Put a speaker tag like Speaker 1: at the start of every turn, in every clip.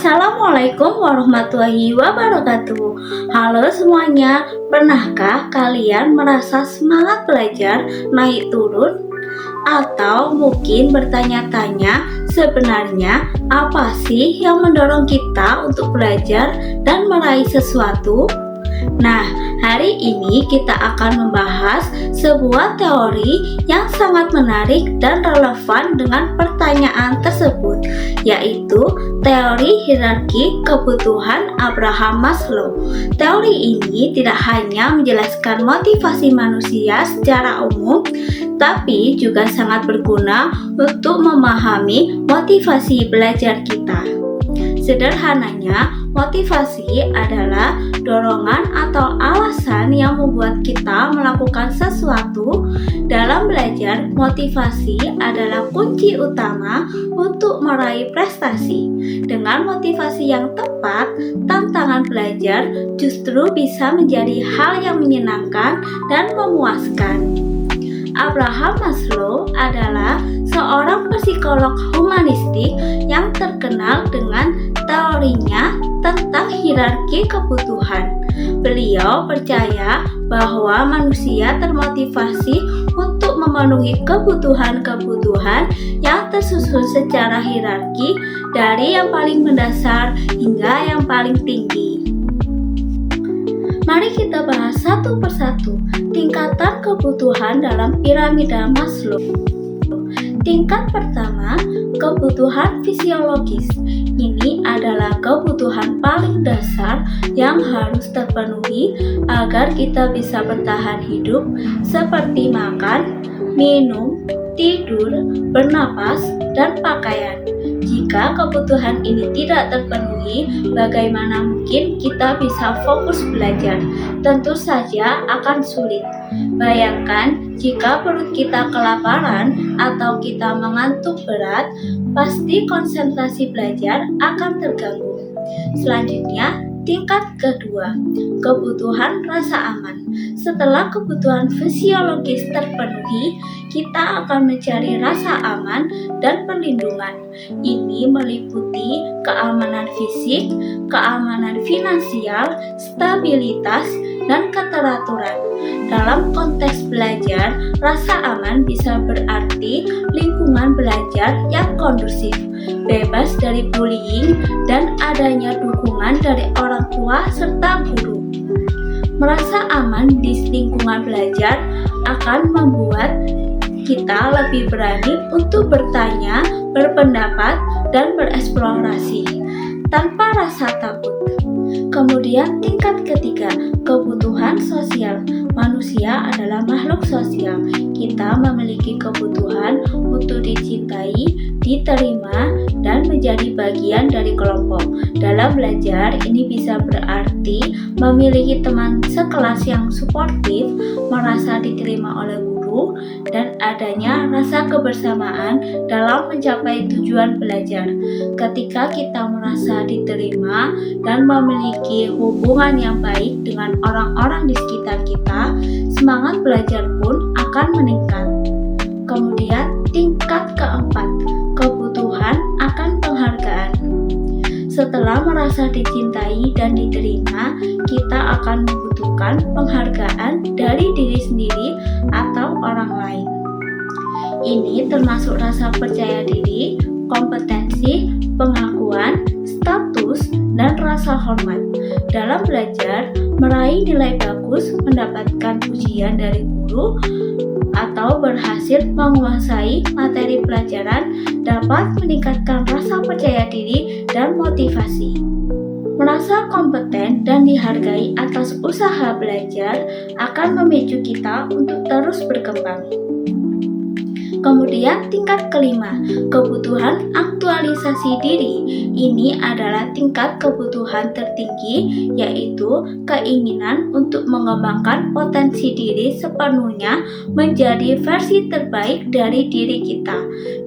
Speaker 1: Assalamualaikum warahmatullahi wabarakatuh. Halo semuanya, pernahkah kalian merasa semangat belajar naik turun? Atau mungkin bertanya-tanya, sebenarnya apa sih yang mendorong kita untuk belajar dan meraih sesuatu? Nah, hari ini kita akan membahas sebuah teori yang sangat menarik dan relevan dengan pertanyaan tersebut, yaitu teori hierarki kebutuhan Abraham Maslow. Teori ini tidak hanya menjelaskan motivasi manusia secara umum, tapi juga sangat berguna untuk memahami motivasi belajar kita. Sederhananya, motivasi adalah dorongan atau alasan yang membuat kita melakukan sesuatu. Dalam belajar, motivasi adalah kunci utama untuk meraih prestasi. Dengan motivasi yang tepat, tantangan belajar justru bisa menjadi hal yang menyenangkan dan memuaskan. Abraham Maslow adalah seorang psikolog humanistik yang terkenal dengan teorinya tentang hierarki kebutuhan. Beliau percaya bahwa manusia termotivasi untuk memenuhi kebutuhan-kebutuhan yang tersusun secara hierarki dari yang paling mendasar hingga yang paling tinggi. Mari kita bahas satu persatu tingkatan kebutuhan dalam piramida Maslow. Tingkat pertama, kebutuhan fisiologis. Ini adalah kebutuhan paling dasar yang harus terpenuhi agar kita bisa bertahan hidup, seperti makan, minum, tidur, bernapas, dan pakaian. Jika kebutuhan ini tidak terpenuhi, bagaimana mungkin kita bisa fokus belajar? Tentu saja akan sulit. Bayangkan jika perut kita kelaparan atau kita mengantuk berat, pasti konsentrasi belajar akan terganggu. Selanjutnya, tingkat kedua, kebutuhan rasa aman. Setelah kebutuhan fisiologis terpenuhi, kita akan mencari rasa aman dan perlindungan. Ini meliputi keamanan fisik, keamanan finansial, stabilitas, dan keteraturan. Dalam konteks belajar, rasa aman bisa berarti lingkungan belajar yang kondusif, bebas dari bullying, dan adanya dukungan dari orang tua serta guru. Merasa aman di lingkungan belajar akan membuat kita lebih berani untuk bertanya, berpendapat, dan bereksplorasi tanpa rasa takut. Kemudian tingkat ketiga, kebutuhan sosial. Manusia adalah makhluk sosial. Kita memiliki kebutuhan untuk dicintai, diterima, dan menjadi bagian dari kelompok. Dalam belajar, ini bisa berarti memiliki teman sekelas yang suportif, merasa diterima oleh guru, dan adanya rasa kebersamaan dalam mencapai tujuan belajar. Ketika kita merasa diterima dan memiliki hubungan yang baik dengan orang-orang di sekitar kita, semangat belajar pun akan meningkat. Kemudian tingkat keempat, kebutuhan akan penghargaan. Setelah merasa dicintai dan diterima, kita akan membutuhkan penghargaan dari diri sendiri atau orang lain. Ini termasuk rasa percaya diri, kompetensi, pengakuan, status, dan rasa hormat. Dalam belajar, meraih nilai bagus, mendapatkan pujian dari guru, atau berhasil menguasai materi pelajaran dapat meningkatkan rasa percaya diri dan motivasi. Merasa kompeten dan dihargai atas usaha belajar akan memicu kita untuk terus berkembang. Kemudian tingkat kelima, kebutuhan aktualisasi diri. Ini adalah tingkat kebutuhan tertinggi, yaitu keinginan untuk mengembangkan potensi diri sepenuhnya menjadi versi terbaik dari diri kita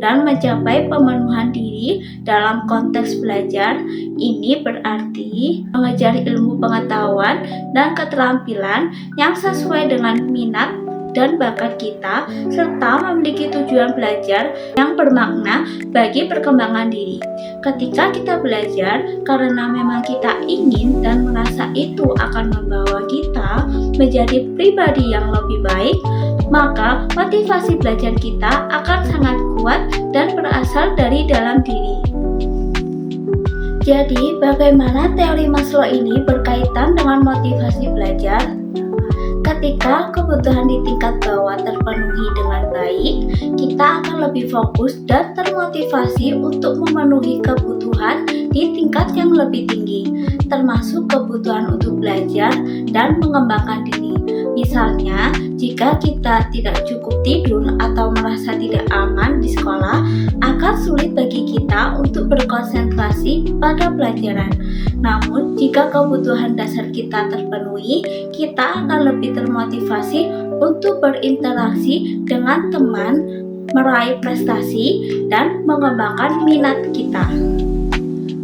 Speaker 1: dan mencapai pemenuhan diri dalam konteks belajar. Ini berarti mengejar ilmu pengetahuan dan keterampilan yang sesuai dengan minat, dan bakat kita, serta memiliki tujuan belajar yang bermakna bagi perkembangan diri. Ketika kita belajar karena memang kita ingin dan merasa itu akan membawa kita menjadi pribadi yang lebih baik, maka motivasi belajar kita akan sangat kuat dan berasal dari dalam diri. Jadi, bagaimana teori Maslow ini berkaitan dengan motivasi belajar? Ketika kebutuhan di tingkat bawah terpenuhi dengan baik, kita akan lebih fokus dan termotivasi untuk memenuhi kebutuhan di tingkat yang lebih tinggi, termasuk kebutuhan untuk belajar dan mengembangkan diri. Misalnya, jika kita tidak cukup tidur atau merasa tidak aman di sekolah, akan sulit bagi kita untuk berkonsentrasi pada pelajaran. Namun, jika kebutuhan dasar kita terpenuhi, kita akan lebih termotivasi untuk berinteraksi dengan teman, meraih prestasi, dan mengembangkan minat kita.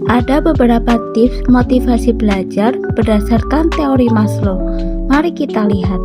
Speaker 1: Ada beberapa tips motivasi belajar berdasarkan teori Maslow. Mari kita lihat.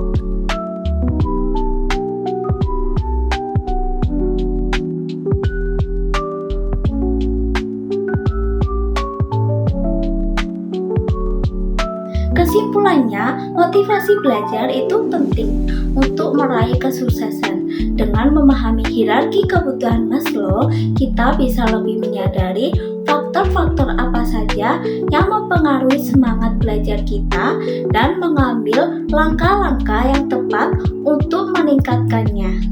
Speaker 1: Kesimpulannya, motivasi belajar itu penting untuk meraih kesuksesan. Dengan memahami hierarki kebutuhan Maslow, kita bisa lebih menyadari faktor-faktor apa saja yang mempengaruhi semangat belajar kita dan mengambil langkah-langkah yang tepat untuk meningkatkannya.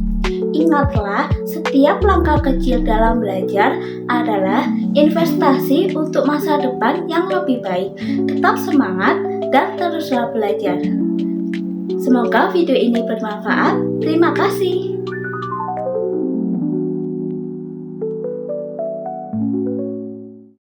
Speaker 1: Ingatlah, setiap langkah kecil dalam belajar adalah investasi untuk masa depan yang lebih baik. Tetap semangat dan teruslah belajar. Semoga video ini bermanfaat. Terima kasih.